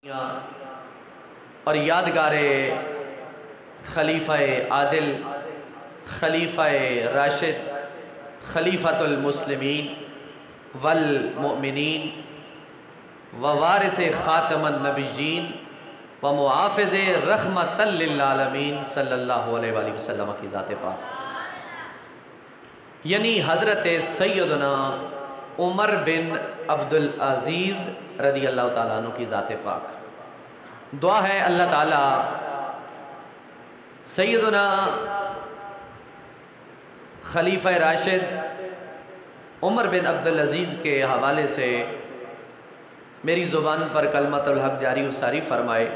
اور یادگار خلیفہ عادل، خلیفہ راشد، خلیفۃ المسلمین والمؤمنین ووارث خاتم النبیین ومحافظ رحمت للعالمین صلی اللہ علیہ وآلہ وسلم کی ذات پاک، یعنی حضرت سیدنا عمر بن عبدالعزیز رضی اللہ تعالیٰ عنہ کی ذات پاک۔ دعا ہے اللہ تعالیٰ سیدنا خلیفہ راشد عمر بن عبدالعزیز کے حوالے سے میری زبان پر کلمۃ الحق جاری و ساری فرمائے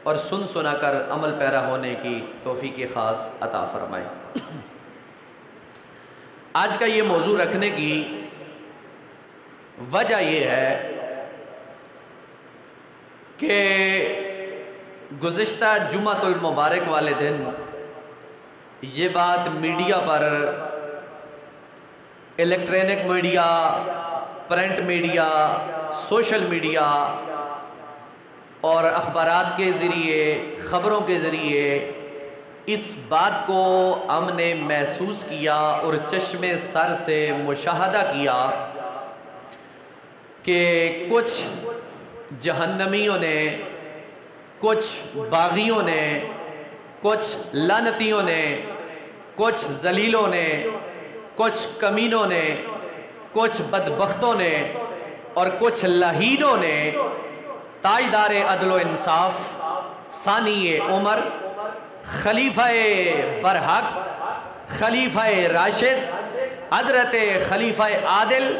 اور سن سنا کر عمل پیرا ہونے کی توفیق خاص عطا فرمائے۔ آج کا یہ موضوع رکھنے کی وجہ یہ ہے کہ گزشتہ جمعۃ المبارک والے دن یہ بات میڈیا پر، electronic media, print media, social media اور اخبارات کے ذریعے، خبروں کے ذریعے اس بات کو ہم نے محسوس کیا اور چشم سر سے مشاہدہ کیا کہ کچھ جہنمیوں نے، کچھ باغیوں نے، کچھ لعنتیوں نے، کچھ ذلیلوں نے، کچھ کمینوں نے، کچھ بدبختوں نے اور کچھ لہینوں نے تاجدار عدل و انصاف ثانی عمر، خلیفہ برحق، خلیفہ راشد، حضرت خلیفہ عادل،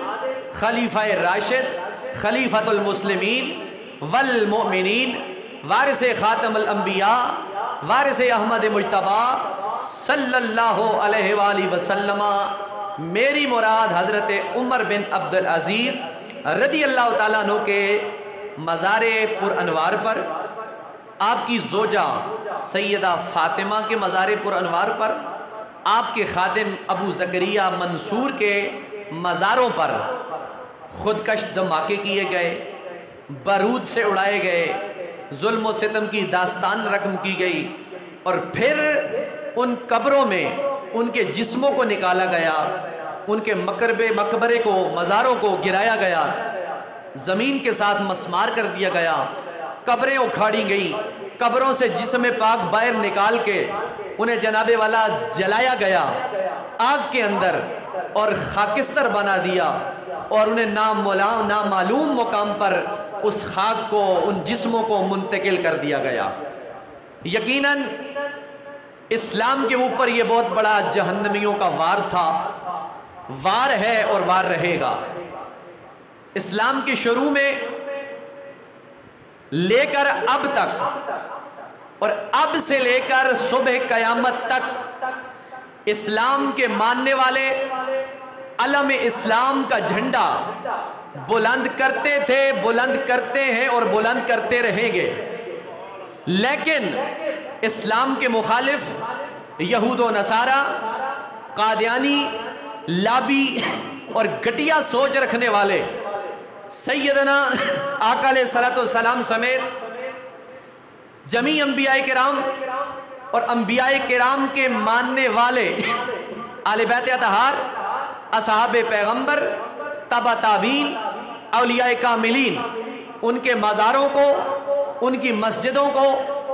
خلیفہ راشد، خلیفۃ المسلمین والمؤمنین، وارث خاتم الانبیاء، وارث احمد مجتبی صلی اللہ علیہ وآلہ وسلم، میری مراد حضرت عمر بن عبدالعزیز رضی اللہ تعالیٰ عنہ کے مزار پر انوار پر، آپ کی زوجہ سیدہ فاطمہ کے مزار پر انوار پر، آپ کے خادم ابو زکریا منصور کے مزاروں پر خودکش دھماکے کیے گئے، بارود سے اڑائے گئے، ظلم و ستم کی داستان رقم کی گئی اور پھر ان قبروں میں ان کے جسموں کو نکالا گیا، ان کے مقبرے کو، مزاروں کو گرایا گیا، زمین کے ساتھ مسمار کر دیا گیا، قبریں اکھاڑی گئیں، قبروں سے جسم پاک باہر نکال کے انہیں جناب والا جلایا گیا آگ کے اندر اور خاکستر بنا دیا اور انہیں نامعلوم مقام پر اس خاک کو، ان جسموں کو منتقل کر دیا گیا۔ یقیناً اسلام کے اوپر یہ بہت بڑا جہنمیوں کا وار تھا، وار ہے اور وار رہے گا۔ اسلام کے شروع میں لے کر اب تک اور اب سے لے کر صبح قیامت تک اسلام کے ماننے والے علم اسلام کا جھنڈا بلند کرتے تھے، بلند کرتے ہیں اور بلند کرتے رہیں گے، لیکن اسلام کے مخالف یہود و نصارہ، قادیانی، لابی اور گھٹیا سوچ رکھنے والے سیدنا آقا علیہ الصلوۃ والسلام سمیت جمیع انبیاء کرام اور انبیاء کرام کے ماننے والے اہل بیت اطہار، اصحاب پیغمبر، تبع تابعین، اولیاء کاملین، ان کے مزاروں کو، ان کی مسجدوں کو،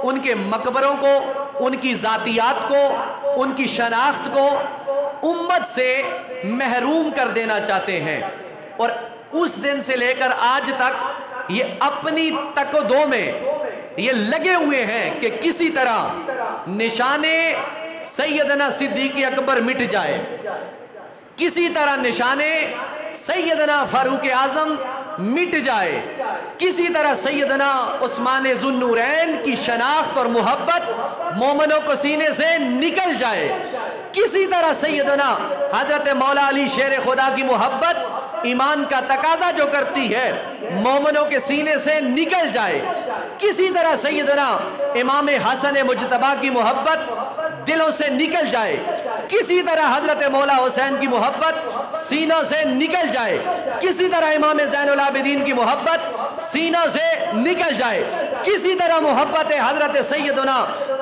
ان کے مقبروں کو، ان کی ذاتیات کو، ان کی شناخت کو امت سے محروم کر دینا چاہتے ہیں، اور اس دن سے لے کر آج تک یہ اپنی تقدو میں یہ لگے ہوئے ہیں کہ کسی طرح نشان سیدنا صدیق اکبر مٹ جائے، کسی طرح نشان سیدنا فاروق اعظم مٹ جائے، کسی طرح سیدنا عثمان ذو النورین کی شناخت اور محبت مومنوں کو سینے سے نکل جائے، کسی طرح سیدنا حضرت مولا علی شیر خدا کی محبت ایمان کا تقاضا جو کرتی ہے مومنوں کے سینے سے نکل جائے، کسی طرح سیدنا امام حسن مجتبی کی محبت دلوں سے نکل جائے، کسی طرح حضرت مولا حسین کی محبت سینوں سے نکل جائے، کسی طرح امام زین العابدین کی محبت سینوں سے نکل جائے، کسی طرح محبت حضرت سیدنا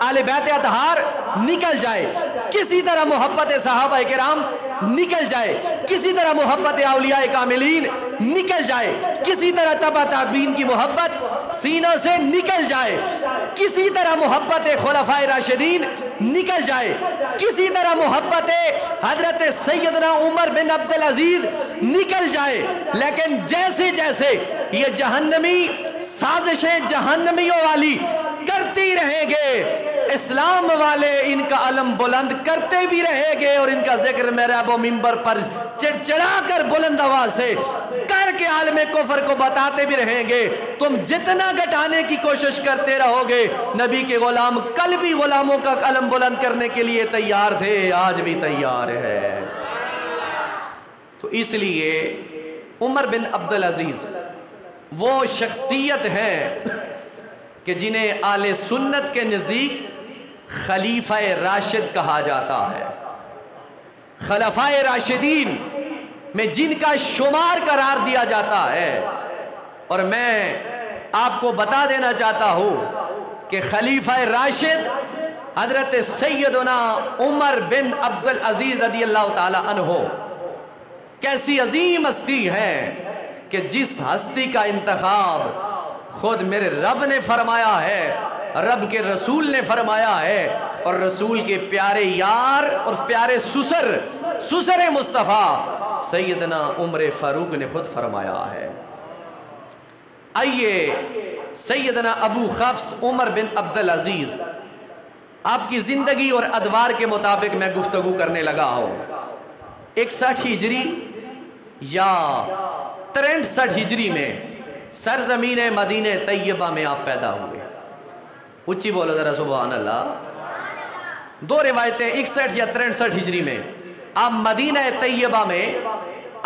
آل بیت اطہار نکل جائے، کسی طرح محبت صحابہ کرام نکل جائے، کسی طرح محبت اولیاء کاملین نکل جائے، کسی طرح تبع تابعین کی محبت سینوں سے نکل جائے، کسی طرح محبت خلفائے راشدین نکل جائے، کسی طرح محبت حضرت سیدنا عمر بن عبدالعزیز نکل جائے، لیکن جیسے جیسے یہ جہنمی سازشیں جہنمیوں والی کرتی رہیں گے، اسلام والے ان کا علم بلند کرتے بھی رہیں گے اور ان کا ذکر محراب و منبر پر چڑھا کر بلند آواز سے کر کے عالم کفر کو بتاتے بھی رہیں گے۔ تم جتنا گھٹانے کی کوشش کرتے رہو گے، نبی کے غلام کل بھی غلاموں کا علم بلند کرنے کے لیے تیار تھے، آج بھی تیار ہے۔ تو اس لیے عمر بن عبدالعزیز وہ شخصیت ہے کہ جنہیں آل سنت کے نزدیک خلیفہ راشد کہا جاتا ہے، خلفائے راشدین میں جن کا شمار قرار دیا جاتا ہے۔ اور میں آپ کو بتا دینا چاہتا ہوں کہ خلیفہ راشد حضرت سیدنا عمر بن عبدالعزیز رضی اللہ تعالی عنہ کیسی عظیم ہستی ہے کہ جس ہستی کا انتخاب خود میرے رب نے فرمایا ہے، رب کے رسول نے فرمایا ہے، اور رسول کے پیارے یار اور پیارے سسر مصطفیٰ سیدنا عمر فاروق نے خود فرمایا ہے۔ آئیے سیدنا ابو حفص عمر بن عبدالعزیز آپ کی زندگی اور ادوار کے مطابق میں گفتگو کرنے لگا ہوں۔ 61 ہجری یا 63 ہجری میں سرزمین مدینہ طیبہ میں آپ پیدا ہوئے۔ اچھی بولو ذرا سبحان اللہ۔ دو روایتیں 61 یا 63 ہجری میں آپ مدینہ طیبہ میں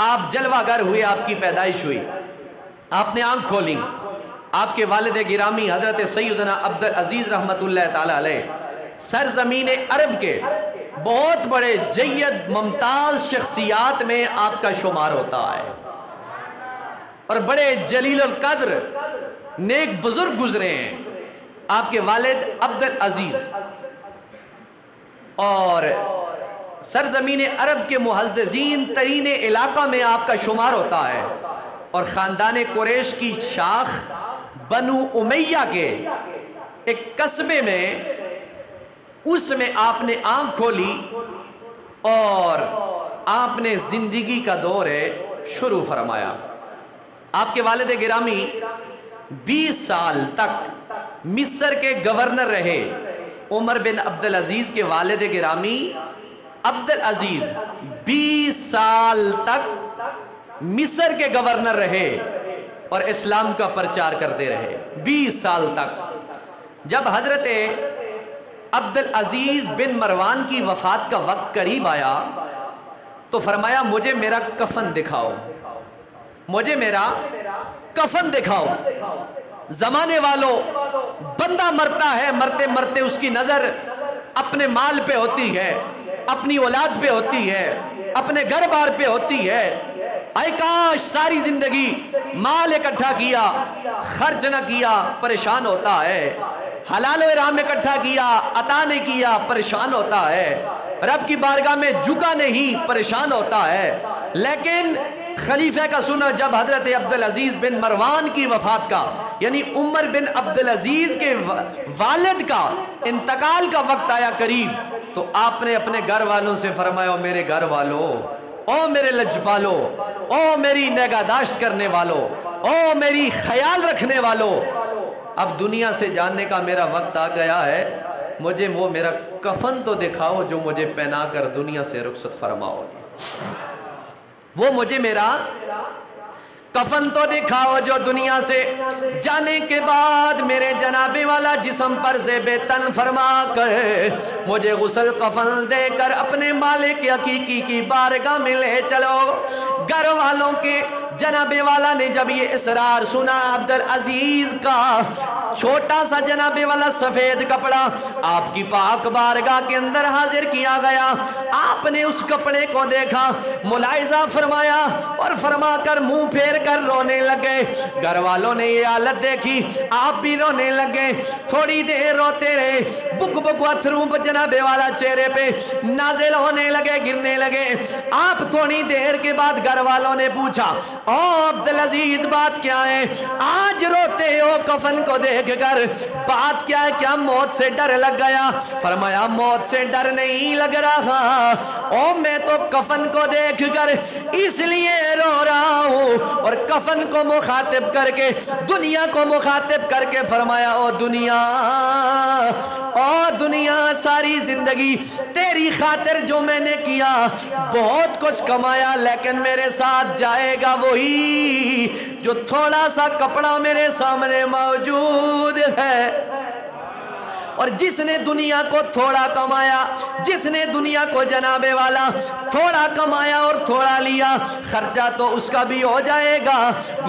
آپ جلوہ گر ہوئے، آپ کی پیدائش ہوئی، آپ نے آنکھ کھولی، آپ کے والد گرامی حضرت سیدنا عبدالعزیز رحمت اللہ تعالی علیہ سرزمین عرب کے بہت بڑے جید ممتاز شخصیات میں آپ کا شمار ہوتا ہے، اور بڑے جلیل القدر نیک بزرگ گزرے ہیں آپ کے والد عبدالعزیز، اور سرزمین عرب کے معززین ترین علاقہ میں آپ کا شمار ہوتا ہے، اور خاندان قریش کی شاخ بنو امیہ کے ایک قصبے میں اس میں آپ نے آنکھ کھولی اور آپ نے زندگی کا دور شروع فرمایا۔ آپ کے والد گرامی 20 سال تک مصر کے گورنر رہے۔ عمر بن عبدالعزیز کے والد گرامی عبدالعزیز 20 سال تک مصر کے گورنر رہے اور اسلام کا پرچار کرتے رہے 20 سال تک۔ جب حضرت عبدالعزیز بن مروان کی وفات کا وقت قریب آیا تو فرمایا مجھے میرا کفن دکھاؤ، مجھے میرا کفن دکھاؤ۔ زمانے والوں بندہ مرتا ہے، مرتے مرتے اس کی نظر اپنے مال پہ ہوتی ہے، اپنی اولاد پہ ہوتی ہے، اپنے گھر بار پہ ہوتی ہے۔ اے کاش ساری زندگی مال اکٹھا کیا، خرچ نہ کیا، پریشان ہوتا ہے۔ حلال و حرام اکٹھا کیا، عطا نہیں کیا، پریشان ہوتا ہے۔ رب کی بارگاہ میں جھکا نہیں، پریشان ہوتا ہے۔ لیکن خلیفہ کا سنا جب حضرت عبدالعزیز بن مروان کی وفات کا، یعنی عمر بن عبدالعزیز کے والد کا انتقال کا وقت آیا قریب، تو آپ نے اپنے گھر والوں سے فرمایا، میرے گھر والوں، او میرے لجپالو، او میری نگہداشت کرنے والو، او میری خیال رکھنے والو، اب دنیا سے جاننے کا میرا وقت آ گیا ہے، مجھے وہ میرا کفن تو دکھاؤ جو مجھے پہنا کر دنیا سے رخصت فرماؤ۔ وہ مجھے میرا کفن تو دکھاؤ جو دنیا سے جانے کے بعد میرے جناب والا جسم پر زیب تن فرما کر مجھے غسل کفن دے کر اپنے مالک حقیقی کی بارگاہ میں لے چلو۔ گھر والوں کے جناب والا نے جب یہ اسرار سنا، عبدالعزیز کا چھوٹا سا جناب والا سفید کپڑا آپ کی پاک بارگاہ کے اندر حاضر کیا گیا۔ آپ نے اس کپڑے کو دیکھا، ملاحظہ فرمایا اور فرما کر منہ پھیر کر رونے لگے۔ گھر والوں نے یہ حالت دیکھی، آپ بھی رونے لگے۔ تھوڑی دیر روتے رہے، بک بک اتھروں جناب والا چہرے پہ نازل ہونے لگے، گرنے لگے۔ آپ تھوڑی دیر کے بعد گھر والوں نے پوچھا، او عبدالعزیز بات کیا ہے؟ آج روتے ہو کفن کو دیکھ کر، بات کیا ہے؟ کیا موت سے ڈر لگ گیا؟ فرمایا موت سے ڈر نہیں لگ رہا، او میں تو کفن کو دیکھ کر اس لیے رو رہا ہوں۔ اور کفن کو مخاطب کر کے، دنیا کو مخاطب کر کے فرمایا، او دنیا ساری زندگی تیری خاطر جو میں نے کیا، بہت کچھ کمایا، لیکن میرے ساتھ جائے گا وہی جو تھوڑا سا کپڑا میرے سامنے موجود ہے۔ اور جس نے دنیا کو تھوڑا کمایا، جس نے دنیا کو جناب والا تھوڑا کمایا اور تھوڑا لیا، خرچہ تو اس کا بھی ہو جائے گا،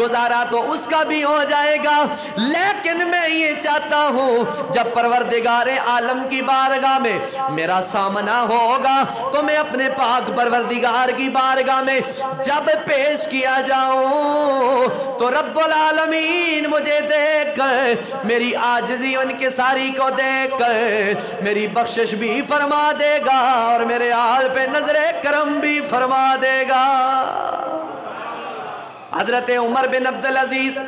گزارا تو اس کا بھی ہو جائے گا، لیکن میں یہ چاہتا ہوں جب پروردگار عالم کی بارگاہ میں میرا سامنا ہوگا تو میں اپنے پاک پروردگار کی بارگاہ میں جب پیش کیا جاؤں تو رب العالمین مجھے دیکھ کر میری عاجزی ان کے ساری کو دیکھ کر میری بخشش بھی فرما دے گا اور میرے حال پہ نظر کرم بھی فرما دے گا۔ حضرت عمر بن عبدالعزیز،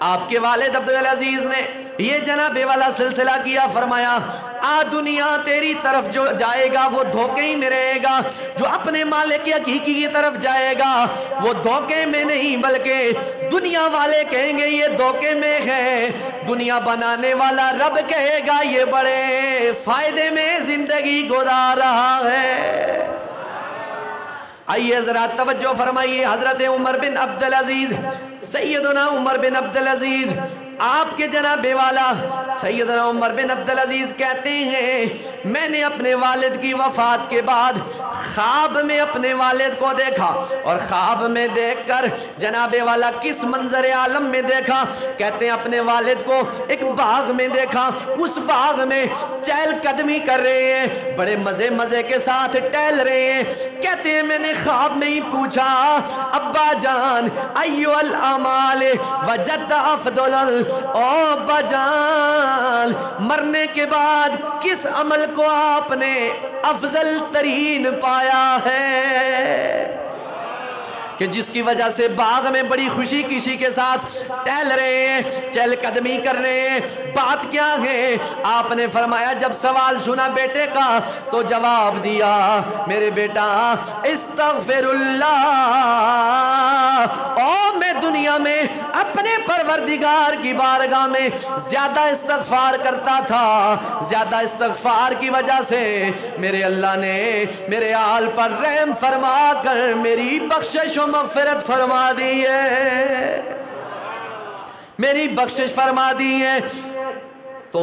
آپ کے والد عبدالعزیز نے یہ جناب والا سلسلہ کیا، فرمایا آ دنیا تیری طرف جو جائے گا وہ دھوکے ہی میں رہے گا، جو اپنے مالک حقیقی کی طرف جائے گا وہ دھوکے میں نہیں بلکہ دنیا والے کہیں گے یہ دھوکے میں ہے، دنیا بنانے والا رب کہے گا یہ بڑے فائدے میں زندگی گزار رہا ہے۔ آئیے ذرا توجہ فرمائیے، حضرت عمر بن عبدالعزیز، سیدنا عمر بن عبدالعزیز، آپ کے جناب والا سیدنا عمر بن عبدالعزیز کہتے ہیں میں نے اپنے والد کی وفات کے بعد خواب میں اپنے والد کو دیکھا، اور خواب میں دیکھ کر جناب والا کس منظر عالم میں دیکھا؟ کہتے ہیں اپنے والد کو ایک باغ میں دیکھا، اس باغ میں چہل قدمی کر رہے ہیں، بڑے مزے مزے کے ساتھ ٹہل رہے ہیں۔ کہتے ہیں میں نے خواب میں ہی پوچھا ابا جان ایو الاعمال وجدت افضل، او ابا جان مرنے کے بعد کس عمل کو آپ نے افضل ترین پایا ہے کہ جس کی وجہ سے باغ میں بڑی خوشی کشی کے ساتھ ٹہل رہے ہیں، چہل قدمی کر رہے ہیں؟ بات کیا ہے؟ آپ نے فرمایا جب سوال سنا بیٹے کا تو جواب دیا میرے بیٹا استغفر اللہ، او میں دنیا میں اپنے پروردگار کی بارگاہ میں زیادہ استغفار کرتا تھا، زیادہ استغفار کی وجہ سے میرے اللہ نے میرے حال پر رحم فرما کر میری بخشش و مغفرت فرما دی ہے، میری بخشش فرما دی ہے۔ تو